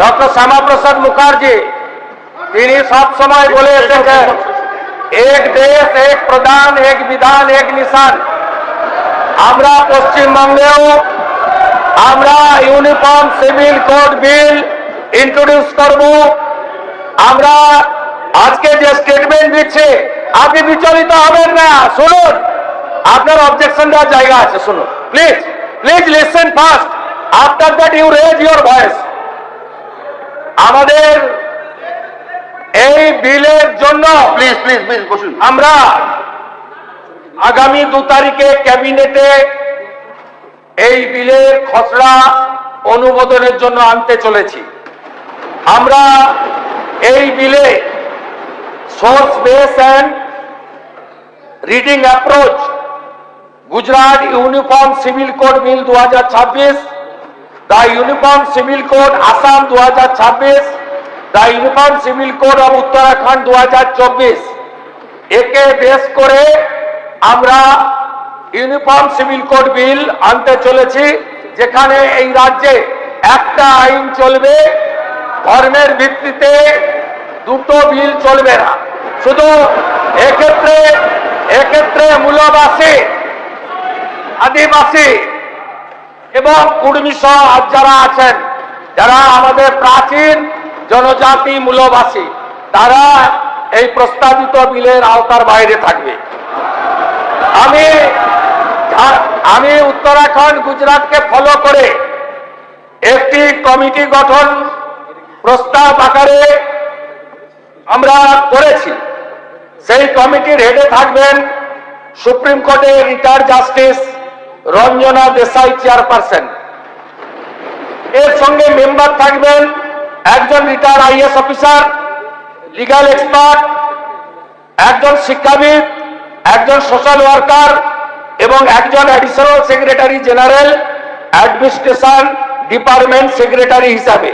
Doctor Shyamaprasad Mukherjee তিনি সব সময় বলে এসেছেন এক দেশ এক প্রধান এক বিধান এক নিশান। আমরা পশ্চিমবঙ্গেও আমরা ইউনিফর্ম সিভিল কোড বিল ইন্ট্রোডিউস করব। আমরা আজকে যে স্টেটমেন্ট দিচ্ছে আপনি বিচলিত হবেন না, শুনুন, আপনার অবজেকশন দেওয়ার জায়গা আছে, শুনুন please please listen first, after that you raise your voice. আমাদের এই বিলের জন্য প্লিজ প্লিজ প্লিজ বসুন। আমরা আগামী 2 তারিখে ক্যাবিনেটে এই বিলের খসড়া অনুমোদনের জন্য আনতে চলেছি। আমরা এই বিলে source base and reading approach Gujarat uniform civil code bill 2026, the uniform civil code Assam 2026, the uniform civil code of Uttarakhand 2024 একে বেস করে আমরা ইউনিফর্ম সিভিল কোড বিল আনতে চলেছি, যেখানে এই রাজ্যে একটা আইন চলবে, ধর্মের ভিত্তিতে দুটো বিল চলবে না। শুধু এক্ষেত্রে মূলবাসী, আদিবাসী এবং কুর্মী সহ যারা আছেন, যারা আমাদের প্রাচীন জনজাতি মূলবাসী, তারা এই প্রস্তাবিত বিলের আওতার বাইরে থাকবে। আমি উত্তরাখণ্ড গুজরাটকে ফলো করে একটি কমিটি গঠন প্রস্তাব আকারে আমরা করেছি। সেই কমিটির হেডে থাকবেন সুপ্রিম কোর্টের retired justice Ranjana Desai chairperson. এর সঙ্গে মেম্বার থাকবেন একজন retired IAS officer, legal expert, একজন শিক্ষাবিদ, একজন সোশ্যাল ওয়ার্কার এবং একজন additional secretary general administration department secretary হিসাবে।